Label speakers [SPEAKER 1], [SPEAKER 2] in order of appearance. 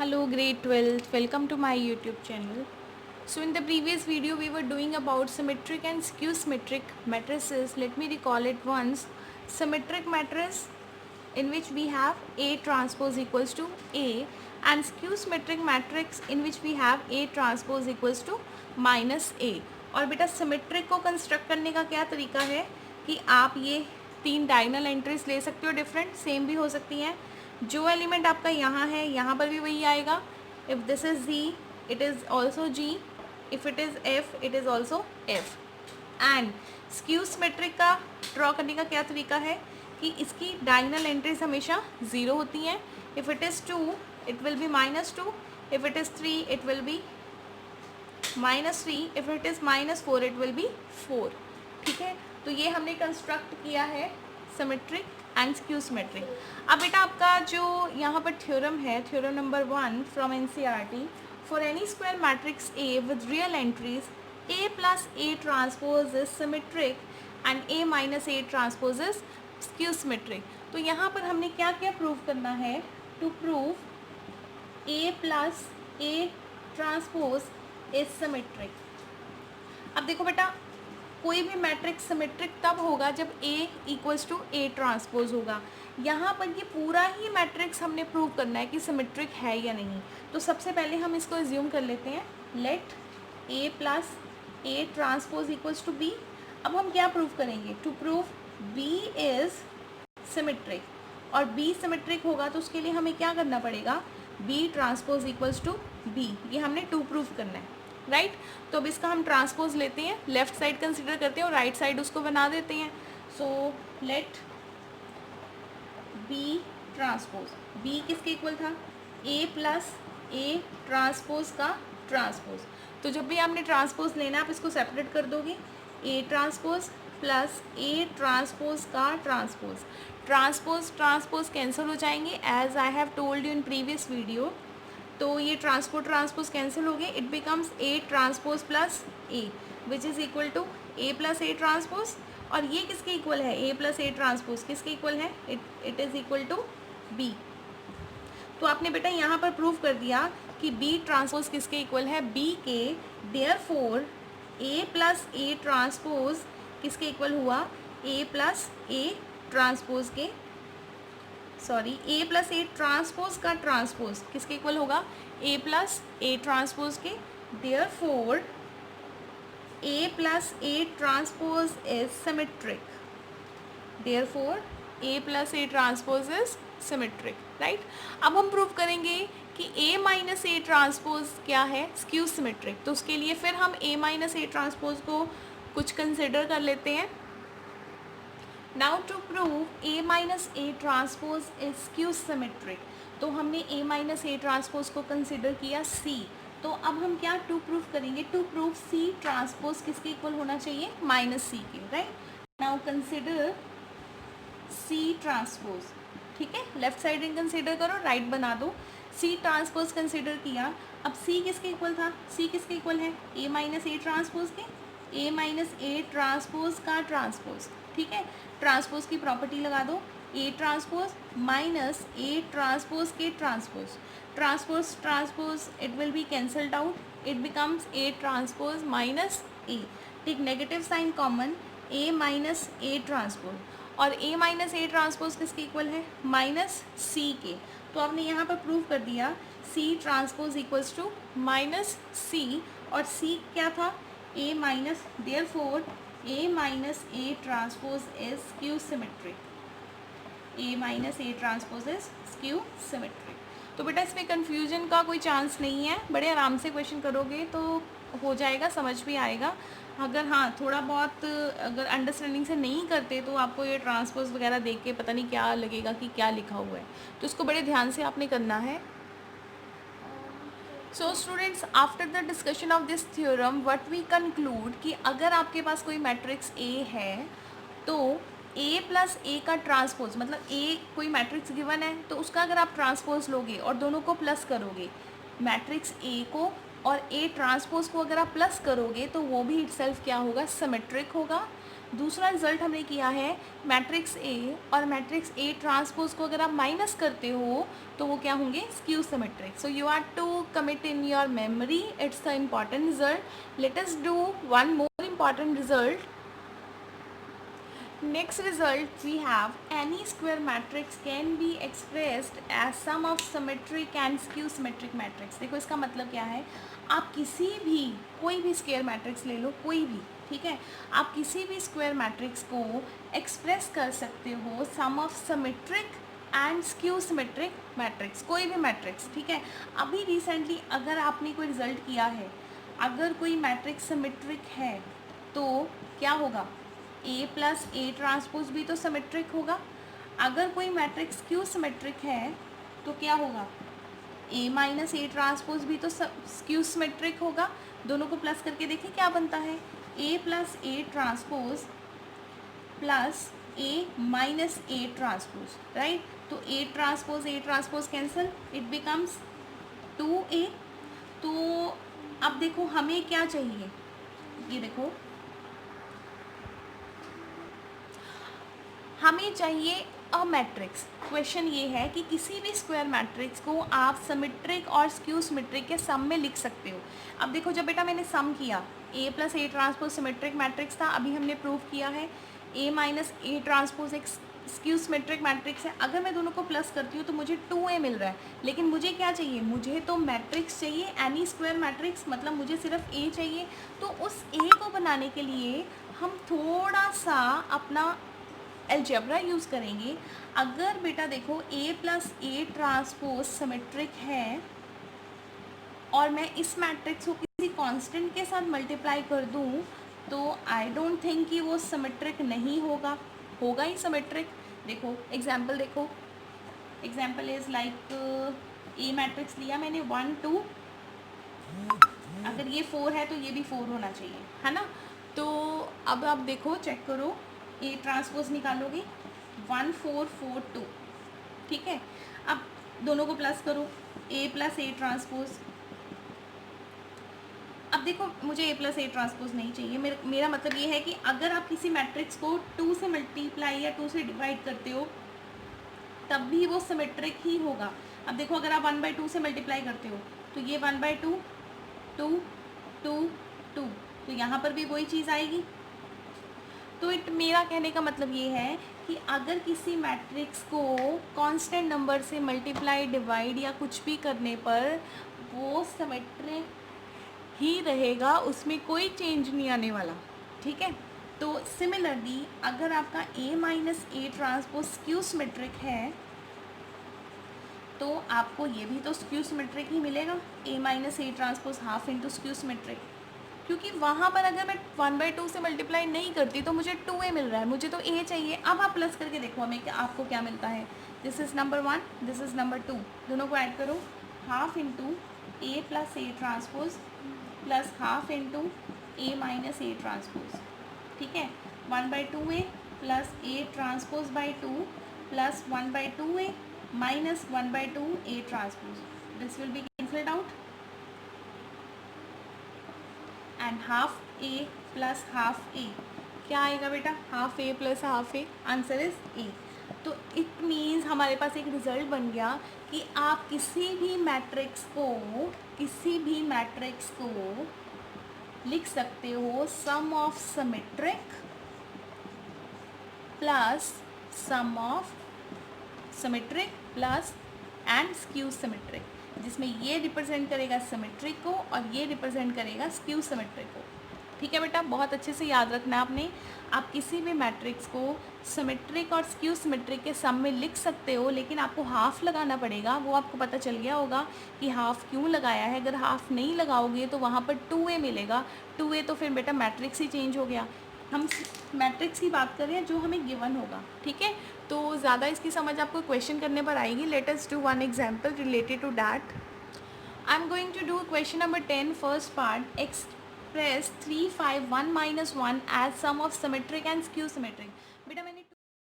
[SPEAKER 1] Hello grade 12th, welcome to my YouTube channel. So in the previous video we were doing about symmetric and skew symmetric matrices. Let me recall it once. Symmetric matrix in which we have A transpose equals to A and skew symmetric matrix in which we have A transpose equals to minus A. और बेटा symmetric को construct करने का क्या तरीका है कि आप ये तीन डायगोनल एंट्रीज ले सकते हो, डिफरेंट सेम भी हो सकती हैं. जो एलिमेंट आपका यहाँ है यहाँ पर भी वही आएगा. If this is G it is also G, if it is F it is also F. And skew symmetric का ड्रॉ करने का क्या तरीका है कि इसकी डायगोनल एंट्रीज हमेशा ज़ीरो होती हैं. If it is 2 it will B -2, if it is 3 it will B -3, if it is -4 it will B 4. ठीक है, तो ये हमने कंस्ट्रक्ट किया है सिमेट्रिक एंड स्क्यू सिमेट्रिक. अब बेटा आपका जो यहाँ पर थ्योरम है, theorem number 1 from NCERT, for N E square matrix A with real entries A plus A transpose is symmetric and A minus A transpose is skew symmetric. तो यहाँ पर हमने क्या क्या प्रूव करना है? To prove A plus A transpose is symmetric. अब देखो बेटा, कोई भी मैट्रिक्स सिमेट्रिक तब होगा जब A equals to A transpose होगा. यहाँ पर ये पूरा ही मैट्रिक्स हमने प्रूव करना है कि सिमेट्रिक है या नहीं. तो सबसे पहले हम इसको एज्यूम कर लेते हैं. Let A plus A transpose equals to B. अब हम क्या प्रूव करेंगे? To prove B is symmetric, और B सिमेट्रिक होगा तो उसके लिए हमें क्या करना पड़ेगा? B transpose equals to B. ये हमने टू प्रूव करना है, राइट. तो अब इसका हम ट्रांसपोज लेते हैं, लेफ्ट साइड कंसिडर करते हैं और राइट साइड उसको बना देते हैं. So let B transpose, B किसके इक्वल था? A प्लस A ट्रांसपोज का ट्रांसपोज. तो जब भी आपने ट्रांसपोज लेना आप इसको सेपरेट कर दोगे. A transpose plus A transpose का ट्रांसपोज. ट्रांसपोज ट्रांसपोज कैंसिल हो जाएंगे as I have told you in previous video. तो ये ट्रांसपोज कैंसिल हो गए. It becomes A transpose plus A which is equal to A plus A transpose. और ये किसके इक्वल है? A प्लस A ट्रांसपोज किसके इक्वल है? It is equal to B. तो आपने बेटा यहाँ पर प्रूव कर दिया कि B ट्रांसपोज किसके इक्वल है? B के. Therefore A plus A transpose किसके इक्वल हुआ? A प्लस A ट्रांसपोज के, sorry A plus A transpose का ट्रांसपोज किसके इक्वल होगा? A प्लस A ट्रांसपोज के. Therefore A plus A transpose is symmetric. Therefore A plus A transpose is symmetric, right. अब हम prove करेंगे कि A minus A transpose क्या है? Skew symmetric. तो उसके लिए फिर हम A माइनस A ट्रांसपोज को कुछ कंसिडर कर लेते हैं. Now to prove A minus A transpose is skew symmetric. तो हमने A माइनस A ट्रांसपोज को कंसिडर किया C. तो अब हम क्या टू प्रूव करेंगे? टू प्रूव C ट्रांसपोज किसके इक्वल होना चाहिए? माइनस C के, right. Now consider C transpose. ठीक है, लेफ्ट साइड कंसिडर करो, राइट बना दो. C ट्रांसपोज कंसिडर किया. अब C किसके इक्वल था? C किसके इक्वल है? A माइनस A ट्रांसपोज के. A माइनस A ट्रांसपोज का ट्रांसपोज. ठीक है, ट्रांसपोज की प्रॉपर्टी लगा दो. A transpose minus A transpose के ट्रांसपोज. Transpose transpose it will be cancelled out. It becomes A transpose minus A. Take negative sign common. A minus A transpose. और A minus A transpose किसके equal है? Minus C के. तो आपने यहाँ पर प्रूव कर दिया C transpose equals to minus C. और C क्या था? A minus. Therefore A minus A transpose is skew symmetric. A minus A transpose is skew symmetric. तो बेटा इसमें कन्फ्यूजन का कोई चांस नहीं है. बड़े आराम से क्वेश्चन करोगे तो हो जाएगा, समझ भी आएगा. अगर हाँ थोड़ा बहुत अगर अंडरस्टैंडिंग से नहीं करते तो आपको ये ट्रांसपोज वगैरह देख के पता नहीं क्या लगेगा कि क्या लिखा हुआ है. तो इसको बड़े ध्यान से आपने करना है. So students, after the discussion of this theorem what we conclude कि अगर आपके पास कोई मैट्रिक्स A है तो A प्लस A का ट्रांसपोज, मतलब A कोई मैट्रिक्स गिवन है तो उसका अगर आप ट्रांसपोज लोगे और दोनों को प्लस करोगे, मैट्रिक्स A को और A ट्रांसपोज को अगर आप प्लस करोगे तो वो भी इटसेल्फ क्या होगा? सिमेट्रिक होगा. दूसरा रिजल्ट हमने किया है मैट्रिक्स ए और मैट्रिक्स ए ट्रांसपोज को अगर आप माइनस करते हो तो वो क्या होंगे, skew symmetric. So you are to commit in your memory, it's the important result. Let us do one more important result. Next result we have any square matrix can be expressed as sum of symmetric and skew symmetric matrix. देखो इसका मतलब क्या है, आप किसी भी कोई भी स्क्वायर मैट्रिक्स ले लो, कोई भी, ठीक है, आप किसी भी स्क्वायर मैट्रिक्स को एक्सप्रेस कर सकते हो sum of symmetric and skew symmetric matrix, कोई भी मैट्रिक्स, ठीक है. अभी रिसेंटली अगर आपने कोई रिजल्ट किया है, अगर कोई मैट्रिक्स सिमेट्रिक है तो क्या होगा, ए प्लस ए ट्रांसपोज भी तो सिमेट्रिक होगा. अगर कोई मैट्रिक्स क्यू सिमेट्रिक है तो क्या होगा, ए माइनस ए ट्रांसपोज भी तो स्क्यू सिमेट्रिक होगा. दोनों को प्लस करके देखिए क्या बनता है, A plus A transpose plus A minus A transpose, right. तो A transpose cancel, it becomes 2a. तो अब देखो हमें क्या चाहिए, ये देखो हमें चाहिए अ मैट्रिक्स. क्वेश्चन ये है कि किसी भी स्क्वायर मैट्रिक्स को आप सिमेट्रिक और स्क्यू सिमेट्रिक के सम में लिख सकते हो. अब देखो जब बेटा मैंने सम किया, A plus A transpose symmetric matrix था, अभी हमने प्रूव किया है ए माइनस ए ट्रांसपोज एक स्क्यू सिमेट्रिक मैट्रिक्स है. अगर मैं दोनों को प्लस करती हूँ तो मुझे 2a मिल रहा है, लेकिन मुझे क्या चाहिए, मुझे तो मैट्रिक्स चाहिए, एनी स्क्वायर मैट्रिक्स, मतलब मुझे सिर्फ a चाहिए. तो उस a को बनाने के लिए हम थोड़ा सा अपना अलजेब्रा यूज़ करेंगे. अगर बेटा देखो a plus A transpose symmetric है और मैं इस मैट्रिक्स को किसी कांस्टेंट के साथ मल्टीप्लाई कर दूं तो आई डोंट थिंक कि वो सिमेट्रिक नहीं होगा, होगा ही सिमेट्रिक. देखो एग्जाम्पल देखो, example is like a matrix लिया मैंने 1 2, अगर ये 4 है तो ये भी 4 होना चाहिए, है ना. तो अब आप देखो चेक करो, ए ट्रांसपोज निकालोगे 1 4 4 2, ठीक है. अब दोनों को प्लस करो, ए प्लस ए ट्रांसपोज. अब देखो मुझे ए प्लस ए ट्रांसपोज नहीं चाहिए, मेरा मतलब ये है कि अगर आप किसी मैट्रिक्स को 2 से मल्टीप्लाई या 2 से डिवाइड करते हो तब भी वो सिमेट्रिक ही होगा. अब देखो अगर आप 1/2 से मल्टीप्लाई करते हो तो ये 1/2 2 2 2, तो यहाँ पर भी वही चीज़ आएगी. तो मेरा कहने का मतलब ये है कि अगर किसी मैट्रिक्स को कांस्टेंट नंबर से मल्टीप्लाई डिवाइड या कुछ भी करने पर वो सिमेट्रिक ही रहेगा, उसमें कोई चेंज नहीं आने वाला, ठीक है. तो सिमिलरली अगर आपका A minus A transpose skew symmetric है तो आपको ये भी तो स्क्यू सिमेट्रिक ही मिलेगा, A minus A transpose half into skew symmetric, क्योंकि वहाँ पर अगर मैं 1/2 से मल्टीप्लाई नहीं करती तो मुझे 2a मिल रहा है, मुझे तो a चाहिए. अब आप प्लस करके देखो हमें आपको क्या मिलता है. This is number 1, this is number 2, दोनों को ऐड करो, half into A plus A transpose plus half into A minus A transpose, ठीक है. 1/2a plus A transpose by 2 plus 1/2a minus 1/2 A transpose. This will be cancelled out and half A plus half A, क्या आएगा बेटा, half A plus half A, answer is A. तो it means हमारे पास एक result बन गया कि आप किसी भी मैट्रिक्स को लिख सकते हो sum of symmetric plus sum of symmetric plus and skew symmetric, जिसमें ये रिप्रेजेंट करेगा सिमेट्रिक को और ये रिप्रेजेंट करेगा स्क्यू सिमेट्रिक को. ठीक है बेटा, बहुत अच्छे से याद रखना है आपने. आप किसी भी मैट्रिक्स को सिमेट्रिक और स्क्यू सिमेट्रिक के सम में लिख सकते हो, लेकिन आपको हाफ लगाना पड़ेगा. वो आपको पता चल गया होगा कि हाफ क्यों लगाया है. अगर हाफ नहीं लगाओगे तो वहाँ पर 2a मिलेगा. 2a तो फिर बेटा मैट्रिक्स ही चेंज हो गया. हम मैट्रिक्स की बात कर रहे हैं जो हमें गिवन होगा. ठीक है, तो ज़्यादा इसकी समझ आपको क्वेश्चन करने पर आएगी. Let us do one example related to that. I am going to do question number 10 first part. Express 3 5 1 minus 1 as sum of symmetric and skew symmetric.